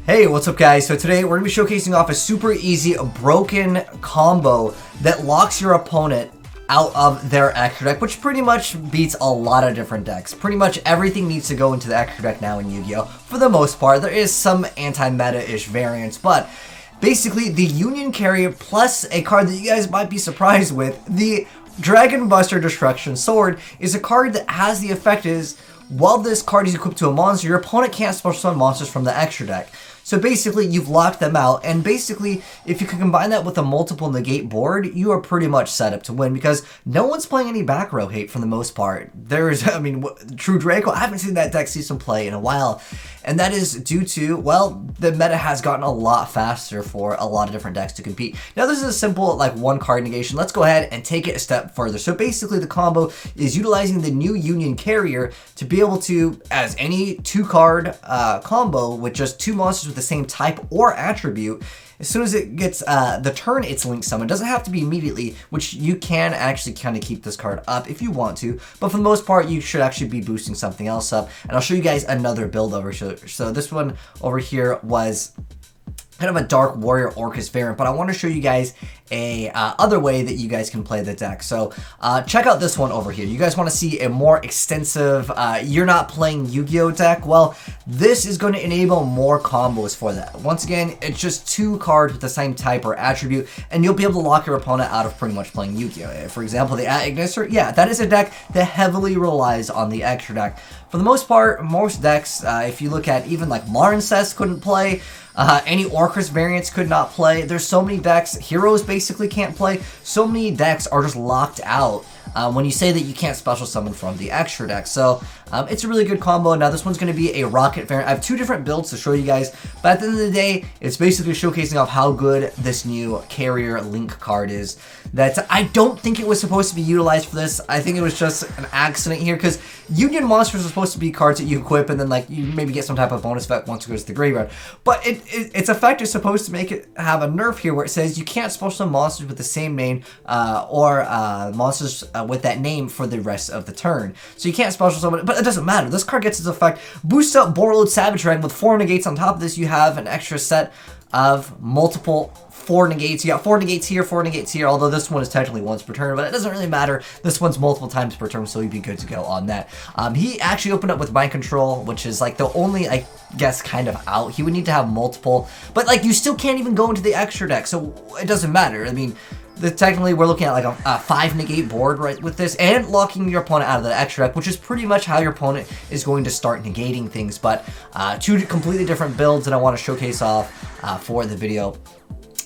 Hey, what's up guys? So today we're going to be showcasing off a super easy broken combo that locks your opponent out of their extra deck, which pretty much beats a lot of different decks. Pretty much everything needs to go into the extra deck now in Yu-Gi-Oh! For the most part, there is some anti-meta-ish variants, but basically the Union Carrier plus a card that you guys might be surprised with, the Dragon Buster Destruction Sword, is a card that has the effect is, while this card is equipped to a monster, your opponent can't special summon monsters from the extra deck. So basically, you've locked them out, and basically, if you can combine that with a multiple negate board, you are pretty much set up to win, because no one's playing any back row hate for the most part. There's, I mean, True Draco, I haven't seen that deck see some play in a while, and that is due to, well, the meta has gotten a lot faster for a lot of different decks to compete. Now, this is a simple, like, one card negation. Let's go ahead and take it a step further. So basically, the combo is utilizing the new Union Carrier to be able to, as any two-card combo with just two monsters with the same type or attribute, as soon as it gets the turn it's Link Summon, doesn't have to be immediately, which you can actually kind of keep this card up if you want to, but for the most part you should actually be boosting something else up, and I'll show you guys another build over here. So this one over here was kind of a dark Warrior Orcust variant, but I want to show you guys a other way that you guys can play the deck. So check out this one over here. You guys want to see a more extensive, you're not playing Yu-Gi-Oh deck? Well, this is going to enable more combos for that. Once again, it's just two cards with the same type or attribute, and you'll be able to lock your opponent out of pretty much playing Yu-Gi-Oh. For example, the Ignister, yeah, that is a deck that heavily relies on the extra deck. For the most part, most decks, if you look at even like Marincess couldn't play, any Orcust variants could not play. There's so many decks. Heroes basically can't play. So many decks are just locked out when you say that you can't special summon from the extra deck. So it's a really good combo. Now this one's going to be a Rocket variant. I have two different builds to show you guys, but at the end of the day, it's basically showcasing off how good this new Carrier Link card is. That I don't think it was supposed to be utilized for this. I think it was just an accident here, because Union monsters are supposed to be cards that you equip and then like you maybe get some type of bonus effect once it goes to the graveyard. But its effect is supposed to make it have a nerf here where it says you can't special summon monsters with the same name or monsters with that name for the rest of the turn. So you can't special summon it, but it doesn't matter. This card gets its effect. Boosts up Borrowed Savage Dragon with 4 negates. On top of this, you have an extra set of multiple 4 negates. You got 4 negates here, 4 negates here, although this one is technically once per turn, but it doesn't really matter. This one's multiple times per turn, so you'd be good to go on that. He actually opened up with Mind Control, which is like the only, I guess, kind of out. He would need to have multiple, but like you still can't even go into the extra deck, so it doesn't matter. I mean, technically we're looking at like a 5 negate board right with this, and locking your opponent out of the extra deck, which is pretty much how your opponent is going to start negating things. But two completely different builds that I want to showcase off for the video.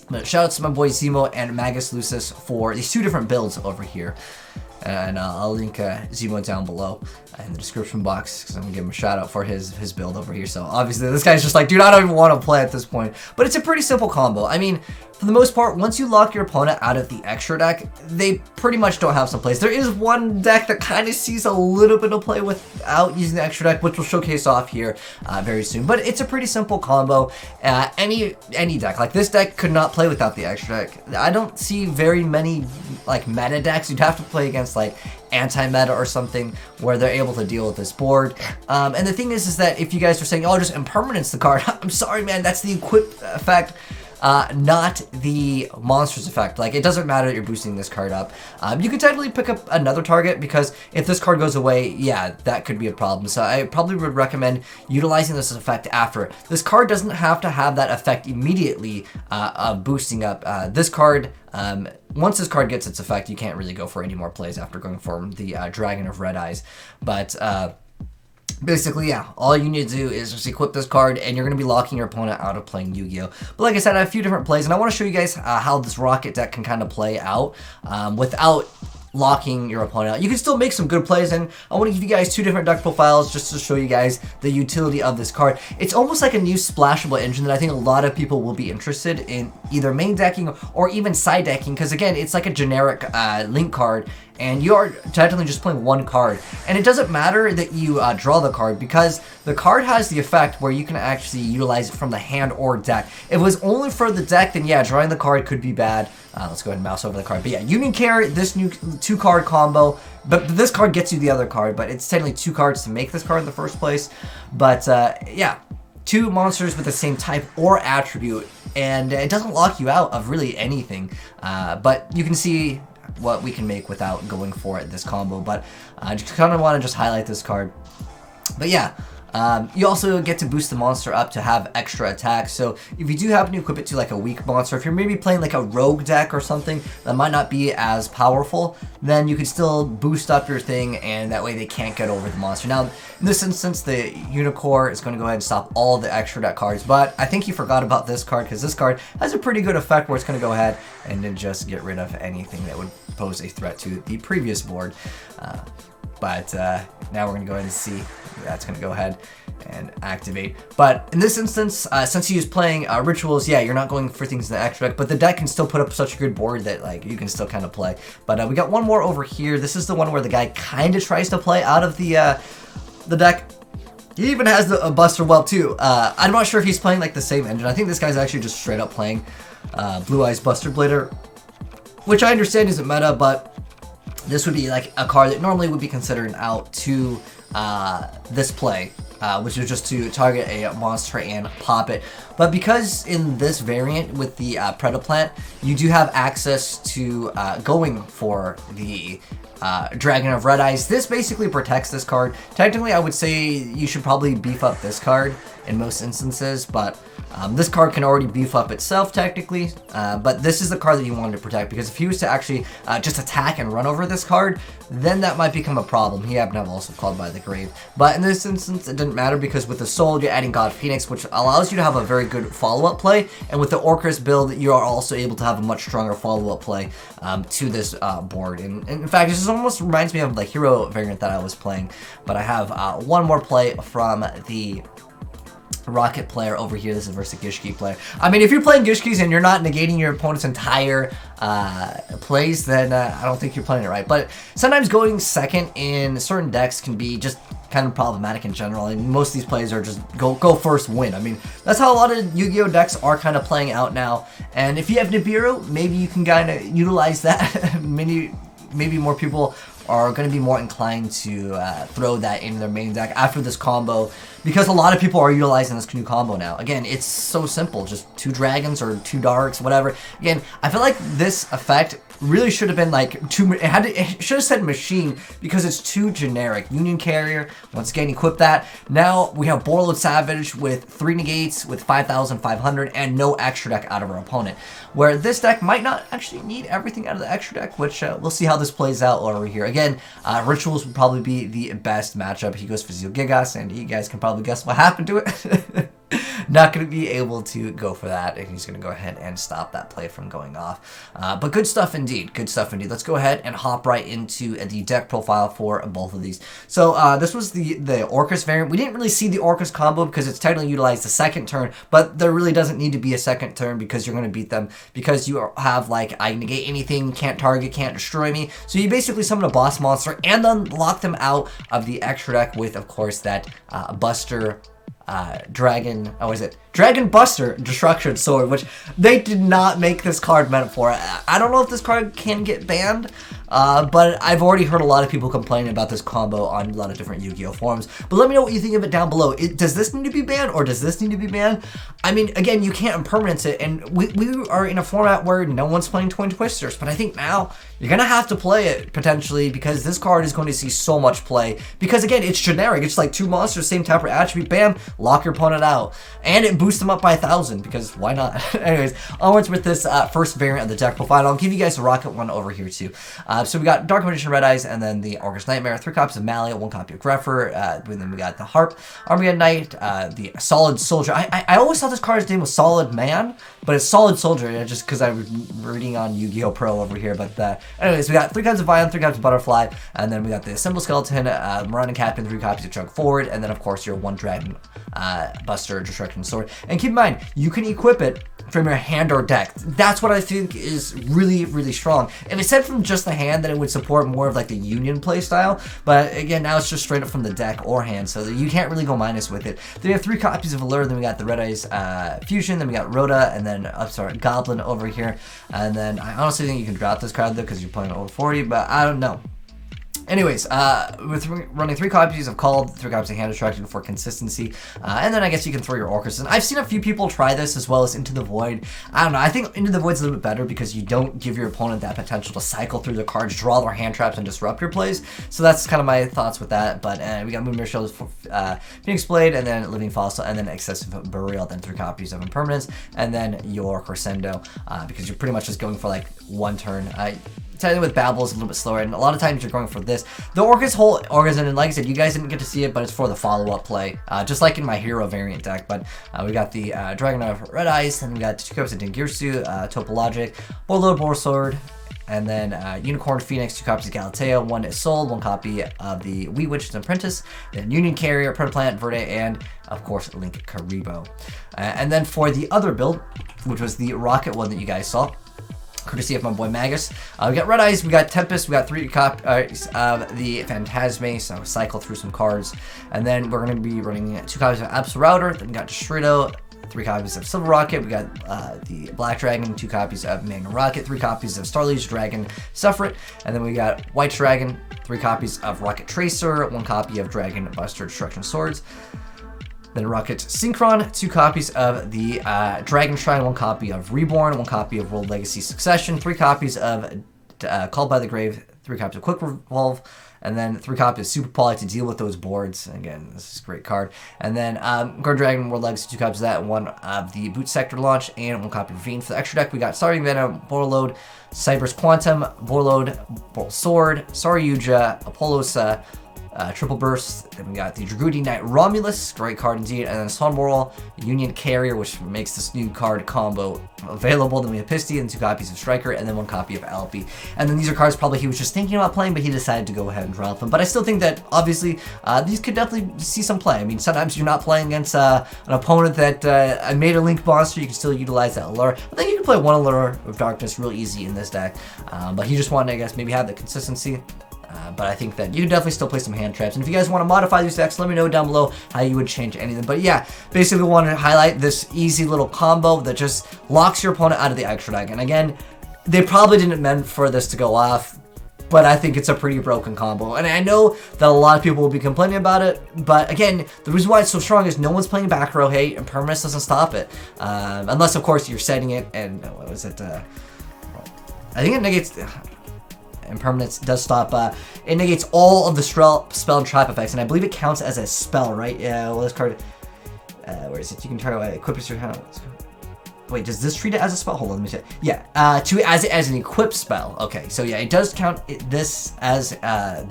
But shout out to my boy Zemo and Magus Lucis for these two different builds over here. And I'll link Zemo down below in the description box, because I'm going to give him a shout out for his build over here. So obviously this guy's just like, dude, I don't even want to play at this point. But it's a pretty simple combo. I mean, for the most part, once you lock your opponent out of the extra deck, they pretty much don't have some plays. There is one deck that kind of sees a little bit of play without using the extra deck, which we'll showcase off here very soon. But it's a pretty simple combo. Any deck, like this deck could not play without the extra deck. I don't see very many like meta decks. You'd have to play against like anti-meta or something where they're able to deal with this board. And the thing is that if you guys are saying, oh, just impermanence the card, I'm sorry, man, that's the equip effect. Not the monsters effect. Like, it doesn't matter that you're boosting this card up. You could technically pick up another target, because if this card goes away, yeah, that could be a problem. So I probably would recommend utilizing this effect after. This card doesn't have to have that effect immediately of boosting up. This card, once this card gets its effect, you can't really go for any more plays after going for the Dragon of Red Eyes. But basically, yeah, all you need to do is just equip this card, and you're going to be locking your opponent out of playing Yu-Gi-Oh! But like I said, I have a few different plays, and I want to show you guys how this Rocket deck can kind of play out without locking your opponent out. You can still make some good plays, and I want to give you guys two different deck profiles just to show you guys the utility of this card. It's almost like a new splashable engine that I think a lot of people will be interested in either main decking or even side decking, because again, it's like a generic Link card, and you are technically just playing one card. And it doesn't matter that you draw the card, because the card has the effect where you can actually utilize it from the hand or deck. If it was only for the deck, then yeah, drawing the card could be bad. Let's go ahead and mouse over the card. But yeah, Union Carrier, this new 2-card combo, but this card gets you the other card, but it's technically 2 cards to make this card in the first place. But yeah, 2 monsters with the same type or attribute, and it doesn't lock you out of really anything. But you can see what we can make without going for it this combo. But I just kind of want to just highlight this card. But yeah. You also get to boost the monster up to have extra attacks. So if you do happen to equip it to like a weak monster, if you're maybe playing like a rogue deck or something that might not be as powerful, then you can still boost up your thing, and that way they can't get over the monster. Now, in this instance, the Unicorn is going to go ahead and stop all the extra deck cards, but I think you forgot about this card because this card has a pretty good effect where it's going to go ahead and then just get rid of anything that would pose a threat to the previous board. But now we're going to go ahead and see that's going to go ahead and activate. But in this instance, since he is playing rituals, yeah, you're not going for things in the extra deck, but the deck can still put up such a good board that like you can still kind of play. But we got one more over here. This is the one where the guy kind of tries to play out of the deck. He even has a Buster Well too. I'm not sure if he's playing like the same engine. I think this guy's actually just straight up playing Blue Eyes Buster Blader, which I understand isn't meta, but this would be like a card that normally would be considered out to this play, which is just to target a monster and pop it. But because in this variant with the Predaplant, you do have access to going for the Dragon of Red Eyes, this basically protects this card. Technically, I would say you should probably beef up this card in most instances, but this card can already beef up itself technically, but this is the card that you wanted to protect, because if he was to actually just attack and run over this card, then that might become a problem. He happened to have also Called by the Grave. But in this instance, it didn't matter because with the Soul, you're adding God Phoenix, which allows you to have a very good follow-up play, and with the Orcust build, you are also able to have a much stronger follow-up play to this board. And in fact, this almost reminds me of the Hero variant that I was playing, but I have one more play from the Rocket player over here. This is versus Gishki player. I mean, if you're playing Gishkis and you're not negating your opponent's entire plays, then I don't think you're playing it right. But sometimes going second in certain decks can be just kind of problematic in general, and most of these plays are just go first, win. I mean, that's how a lot of Yu-Gi-Oh decks are kind of playing out now. And if you have Nibiru, maybe you can kind of utilize that. Maybe more people are going to be more inclined to throw that in their main deck after this combo, because a lot of people are utilizing this new combo now. Again, it's so simple, just 2 dragons or 2 darks, whatever. Again, I feel like this effect really should have been like it should have said machine, because it's too generic. Union Carrier, once again, equip that. Now we have Borreload Savage with 3 negates with 5,500 and no extra deck out of our opponent, where this deck might not actually need everything out of the extra deck, which we'll see how this plays out over here. Again, Rituals would probably be the best matchup. He goes for Gigas, and you guys can probably guess what happened to it. Not going to be able to go for that, and he's going to go ahead and stop that play from going off. But good stuff indeed. Good stuff indeed. Let's go ahead and hop right into the deck profile for both of these. So this was the Orcust variant. We didn't really see the Orcust combo because it's technically utilized the second turn, but there really doesn't need to be a second turn because you're going to beat them, because you have like, I negate anything, can't target, can't destroy me. So you basically summon a boss monster and then lock them out of the extra deck with, of course, that Buster Dragon Buster Destruction Sword, which they did not make this card meant for. I don't know if this card can get banned, but I've already heard a lot of people complaining about this combo on a lot of different Yu-Gi-Oh forums. But let me know what you think of it down below. Does this need to be banned, or does this need to be banned? I mean, again, you can't impermanence it, and we are in a format where no one's playing Twin Twisters, but I think now you're going to have to play it, potentially, because this card is going to see so much play. Because, again, it's generic. It's like 2 monsters, same type of attribute, bam, lock your opponent out. And it boosts them up by 1,000, because why not? Anyways, onwards with this first variant of the deck profile. I'll give you guys a Rocket one over here, too. So we got Dark Magician Red Eyes, and then the Orcust Nightmare, 3 copies of Malia, 1 copy of Greffer, and then we got the Harp, Armageddon Knight, the Solid Soldier. I always thought this card's name was Solid Man, but it's Solid Soldier, just because I was reading on Yu-Gi-Oh! Pro over here. But anyways, we got 3 kinds of Violin, 3 kinds of Butterfly, and then we got the Symbol Skeleton, Marauder Captain, 3 copies of Chug Forward, and then of course your 1 Dragon Buster Destruction Sword. And keep in mind, you can equip it from your hand or deck. That's what I think is really, really strong. If it said from just the hand, then it would support more of like the Union play style. But again, now it's just straight up from the deck or hand, so you can't really go minus with it. Then we have 3 copies of Allure, then we got the Red Eyes Fusion, then we got Rhoda, and then, Goblin over here. And then I honestly think you can drop this card though, because you're playing over 40, but I don't know. Anyways, with running 3 copies of Called, 3 copies of Hand Destruction for consistency, and then I guess you can throw your Orcust in. I've seen a few people try this as well as Into the Void. I don't know, I think Into the Void's a little bit better because you don't give your opponent that potential to cycle through the cards, draw their hand traps, and disrupt your plays. So that's kind of my thoughts with that. But we got Moonmare Shield, Phoenix Blade, and then Living Fossil, and then Excessive Burial, then 3 copies of Impermanence, and then your Crescendo, because you're pretty much just going for like 1 turn. Technically with Babble is a little bit slower, and a lot of times you're going for this. The Orcust whole Orgasm, and like I said, you guys didn't get to see it, but it's for the follow-up play, just like in my Hero variant deck. But we got the Dragon of Red Eyes, and we got 2 copies of Dingirsu, Topologic, Warlord Boarsword, and then Unicorn Phoenix, 2 copies of Galatea, 1 is Soul, 1 copy of the Wee Witch's Apprentice, then Union Carrier, Protoplant, Verde, and of course Link Karibo. And then for the other build, which was the Rocket one that you guys saw, courtesy of my boy Magus. We got Red Eyes, we got Tempest, we got 3 copies of the Phantasme, so cycle through some cards. And then we're going to be running 2 copies of Absol Router, then we got Destrido, 3 copies of Silver Rocket, we got the Black Dragon, 2 copies of Magna Rocket, 3 copies of Starliege Dragon Suffret, and then we got White Dragon, 3 copies of Rocket Tracer, 1 copy of Dragon Buster Destruction Swords. Then Rocket Synchron, 2 copies of the Dragon Shrine, 1 copy of Reborn, 1 copy of World Legacy Succession, 3 copies of Called by the Grave, 3 copies of Quick Revolve, and then 3 copies of Super Poly to deal with those boards. Again, this is a great card. And then Guard Dragon, World Legacy, 2 copies of that, 1 of the Boot Sector launch, and 1 copy of Ravine. For the extra deck, we got Starving Venom, Borload, Cyber's Quantum, Borload, Bolt Sword, Saryuja, Apollosa, Triple Burst, then we got the Dragudi Knight Romulus, great card indeed, and then Sonmoral, Union Carrier, which makes this new card combo available. Then we have Pisty and 2 copies of Striker, and then 1 copy of Alpi. And then these are cards probably he was just thinking about playing, but he decided to go ahead and drop them. But I still think that, obviously, these could definitely see some play. I mean, sometimes you're not playing against an opponent that made a Link monster, you can still utilize that Allure. I think you can play 1 Allure of Darkness real easy in this deck, but he just wanted to, I guess, maybe have the consistency. But I think that you can definitely still play some hand traps. And if you guys want to modify these decks, let me know down below how you would change anything. But yeah, basically wanted to highlight this easy little combo that just locks your opponent out of the extra deck. And again, they probably didn't meant for this to go off, but I think it's a pretty broken combo. And I know that a lot of people will be complaining about it, but again, the reason why it's so strong is no one's playing back row hate, and Permanence doesn't stop it. Unless, of course, you're setting it, and what was it? I think it negates... Impermanence does stop. It negates all of the spell and trap effects, and I believe it counts as a spell, right? Yeah, well, this card... where is it? You can try to equip it. Wait, does this treat it as a spell? Hold on, let me see. Yeah, as an equipped spell. Okay, so yeah, it does count this as,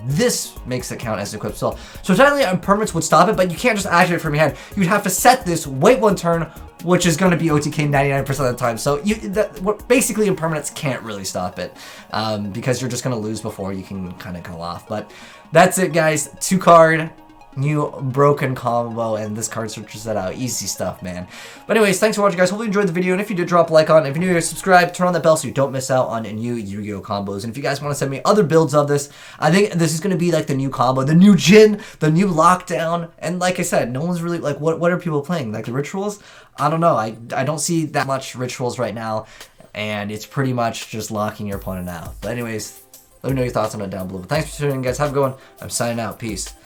this makes it count as an equipped spell. So technically, Impermanence would stop it, but you can't just activate it from your hand. You'd have to set this, wait 1 turn, which is going to be OTK 99% of the time. So basically, Impermanence can't really stop it, because you're just going to lose before you can kind of go off. But that's it, guys. 2-card. New broken combo, and this card searches that out. Easy stuff, man. But anyways, thanks for watching, guys. Hopefully you enjoyed the video, and if you did, drop a like on it. If you're new here, subscribe, turn on that bell so you don't miss out on new Yu-Gi-Oh combos. And if you guys want to send me other builds of this, I think this is going to be like the new combo, the new Jin, the new Lockdown. And like I said, no one's really, like, what are people playing? Like the Rituals? I don't know. I don't see that much Rituals right now, and it's pretty much just locking your opponent out. But anyways, let me know your thoughts on it down below. But thanks for tuning in, guys. Have a good one. I'm signing out. Peace.